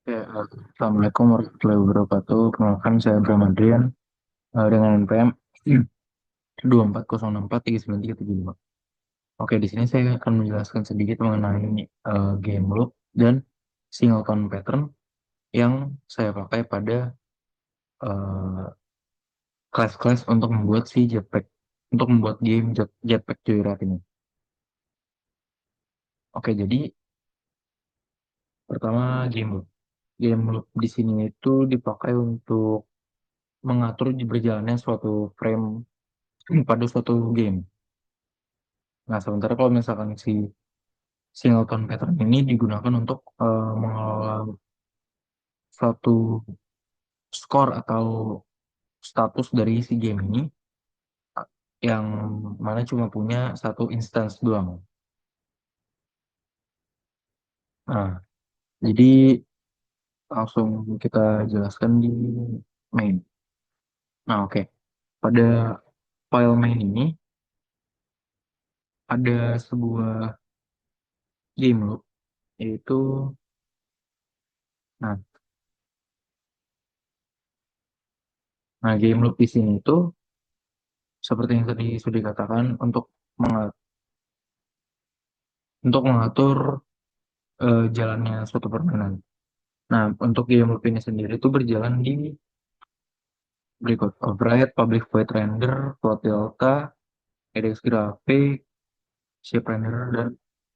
Ya, Assalamualaikum warahmatullahi wabarakatuh. Perkenalkan saya Bram Adrian dengan NPM 24064393375. Oke, di sini saya akan menjelaskan sedikit mengenai game loop dan singleton pattern yang saya pakai pada eh, kelas-kelas untuk membuat si Jetpack, untuk membuat game Jetpack Joyride ini. Oke, jadi pertama game loop. Game loop di sini itu dipakai untuk mengatur berjalannya suatu frame pada suatu game. Nah, sementara kalau misalkan si singleton pattern ini digunakan untuk mengelola suatu skor atau status dari si game ini yang mana cuma punya satu instance doang. Nah, jadi langsung kita jelaskan di main. Nah, oke. Pada file main ini ada sebuah game loop, yaitu, nah, game loop di sini itu seperti yang tadi sudah dikatakan untuk mengatur jalannya suatu permainan. Nah, untuk game loop ini sendiri itu berjalan di berikut: override, public void render, float delta, edX graphic, shape render, dan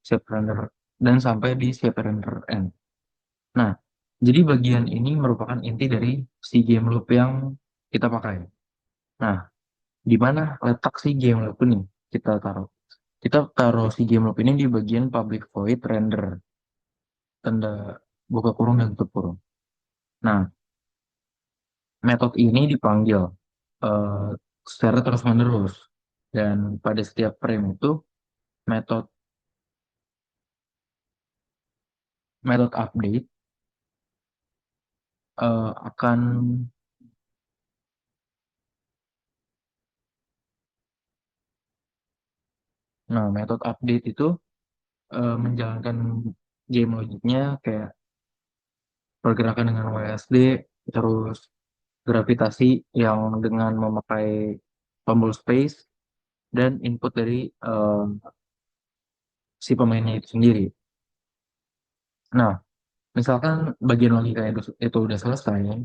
shape render, dan sampai di shape render end. Nah, jadi bagian ini merupakan inti dari si game loop yang kita pakai. Nah, di mana letak si game loop ini kita taruh? Kita taruh si game loop ini di bagian public void render, tanda buka kurung dan tutup kurung. Nah, metode ini dipanggil eh, secara terus-menerus, dan pada setiap frame itu metode metode update akan, metode update itu menjalankan game logiknya kayak pergerakan dengan WSD, terus gravitasi yang dengan memakai tombol space, dan input dari eh, si pemainnya itu sendiri. Nah, misalkan bagian logika itu udah selesai,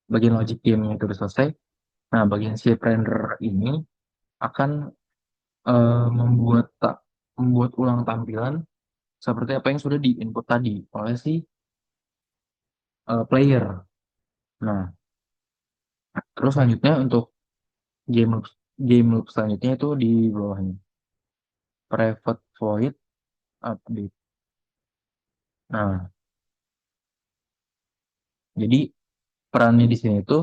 bagian logic game-nya itu udah selesai. Nah, bagian shape render ini akan membuat ulang tampilan seperti apa yang sudah di-input tadi oleh si player. Nah, terus selanjutnya untuk game loop, game loop selanjutnya itu di bawahnya, private void update. Nah, jadi perannya di sini itu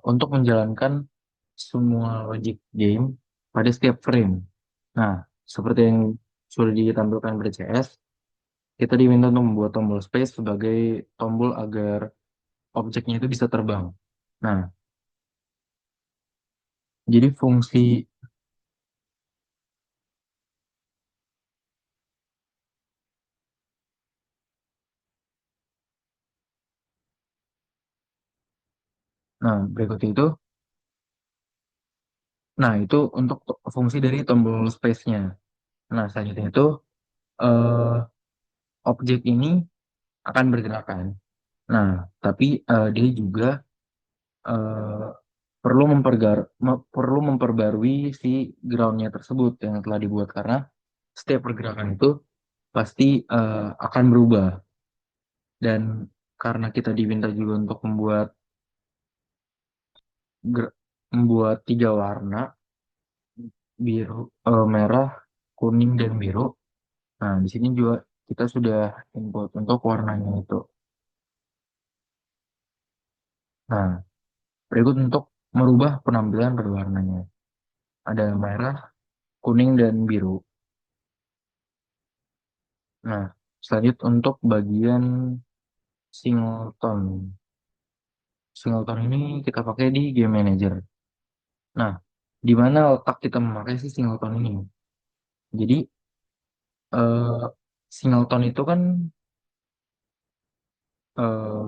untuk menjalankan semua logic game pada setiap frame. Nah, seperti yang sudah ditampilkan pada CS, kita diminta untuk membuat tombol space sebagai tombol agar objeknya itu bisa terbang. Nah, jadi fungsi, berikut itu, itu untuk fungsi dari tombol space-nya. Nah, selanjutnya itu eh, objek ini akan bergerakan. Nah, tapi dia juga eh, perlu memperbarui si groundnya tersebut yang telah dibuat, karena setiap pergerakan itu pasti akan berubah. Dan karena kita diminta juga untuk membuat tiga warna, biru, merah, kuning, dan biru. Nah, di sini juga kita sudah input untuk warnanya itu. Nah, berikut untuk merubah penampilan berwarnanya. Ada merah, kuning, dan biru. Nah, selanjut untuk bagian singleton. Singleton ini kita pakai di game manager. Nah, di mana letak kita memakai si singleton ini? Jadi, eh, singleton itu kan eh,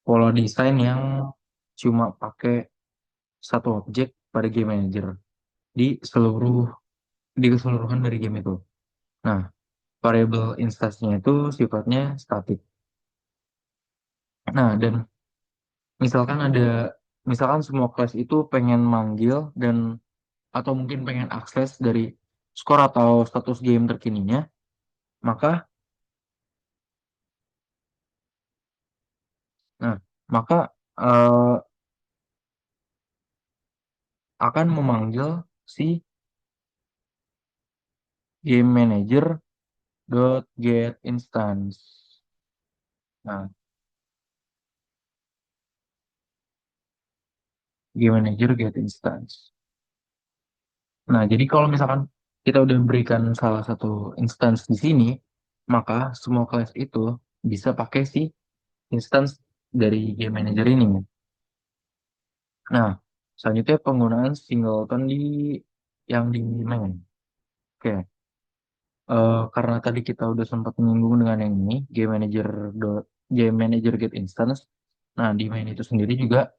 pola desain yang cuma pakai satu objek pada game manager di seluruh di keseluruhan dari game itu. Nah, variable instance-nya itu sifatnya statik. Nah, dan misalkan misalkan semua kelas itu pengen manggil dan atau mungkin pengen akses dari skor atau status game terkininya, maka nah, maka eh, akan memanggil si game manager dot get instance. Nah, game manager get instance. Nah, jadi kalau misalkan kita udah berikan salah satu instance di sini, maka semua kelas itu bisa pakai si instance dari game manager ini. Nah, selanjutnya penggunaan singleton yang di main. Oke, karena tadi kita udah sempat menyinggung dengan yang ini, game manager get instance. Nah, di main itu sendiri juga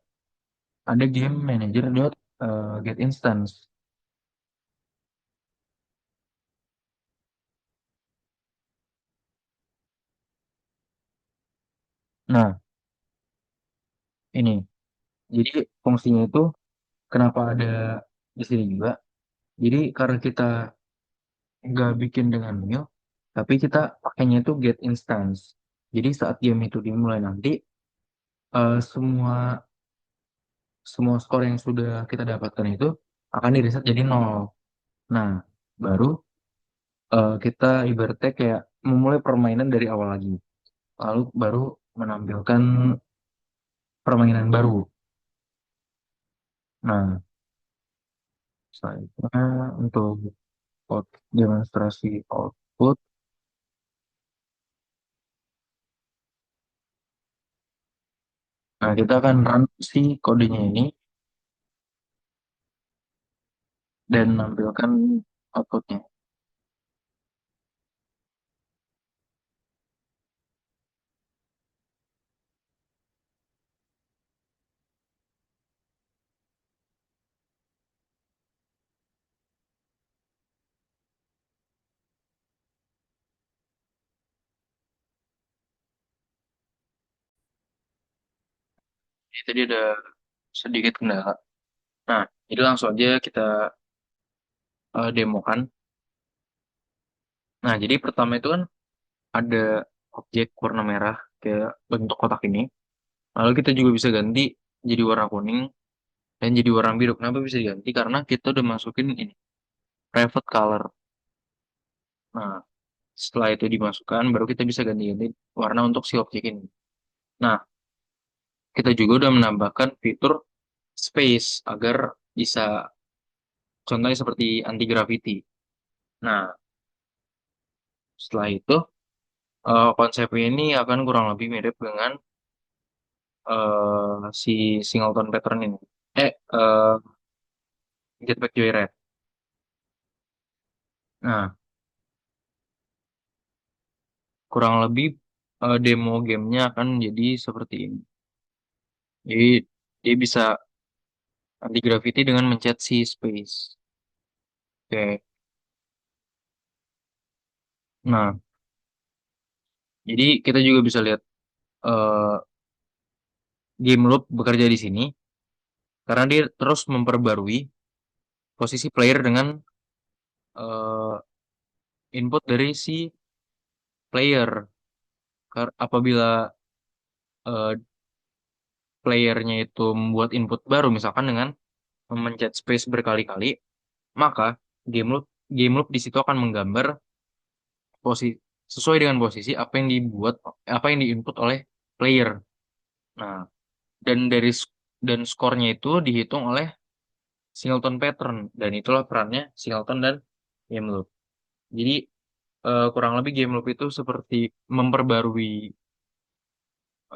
ada game manager get instance. Nah, ini. Jadi fungsinya itu kenapa ada di sini juga? Jadi karena kita nggak bikin dengan new, tapi kita pakainya itu get instance. Jadi saat game itu dimulai nanti, semua semua skor yang sudah kita dapatkan itu akan di reset jadi nol. Nah, baru kita ibaratnya kayak memulai permainan dari awal lagi. Lalu baru menampilkan permainan baru. Nah, selanjutnya untuk demonstrasi output, nah kita akan run si kodenya ini dan menampilkan outputnya. Jadi tadi ada sedikit kendala. Nah, jadi langsung aja kita demokan. Nah, jadi pertama itu kan ada objek warna merah kayak bentuk kotak ini. Lalu kita juga bisa ganti jadi warna kuning dan jadi warna biru. Kenapa bisa diganti? Karena kita udah masukin ini private color. Nah, setelah itu dimasukkan, baru kita bisa ganti-ganti warna untuk si objek ini. Nah, kita juga udah menambahkan fitur space agar bisa contohnya seperti anti gravity. Nah, setelah itu konsepnya ini akan kurang lebih mirip dengan si singleton pattern ini. Jetpack Joyride. Nah, kurang lebih demo gamenya akan jadi seperti ini. Jadi dia bisa anti gravity dengan mencet si space. Oke. Nah, jadi kita juga bisa lihat eh, game loop bekerja di sini karena dia terus memperbarui posisi player dengan eh, input dari si player. Apabila eh, playernya itu membuat input baru, misalkan dengan memencet space berkali-kali, maka game loop di situ akan menggambar posisi sesuai dengan posisi apa yang diinput oleh player. Nah, dan dan skornya itu dihitung oleh singleton pattern dan itulah perannya singleton dan game loop. Jadi kurang lebih game loop itu seperti memperbarui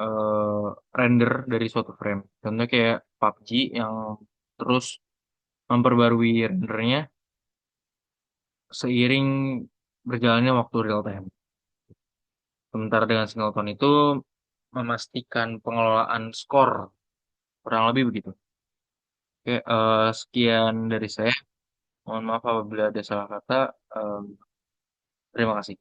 eh, render dari suatu frame. Contohnya kayak PUBG yang terus memperbarui rendernya seiring berjalannya waktu real time. Sementara dengan singleton itu memastikan pengelolaan skor, kurang lebih begitu. Oke, sekian dari saya. Mohon maaf apabila ada salah kata. Terima kasih.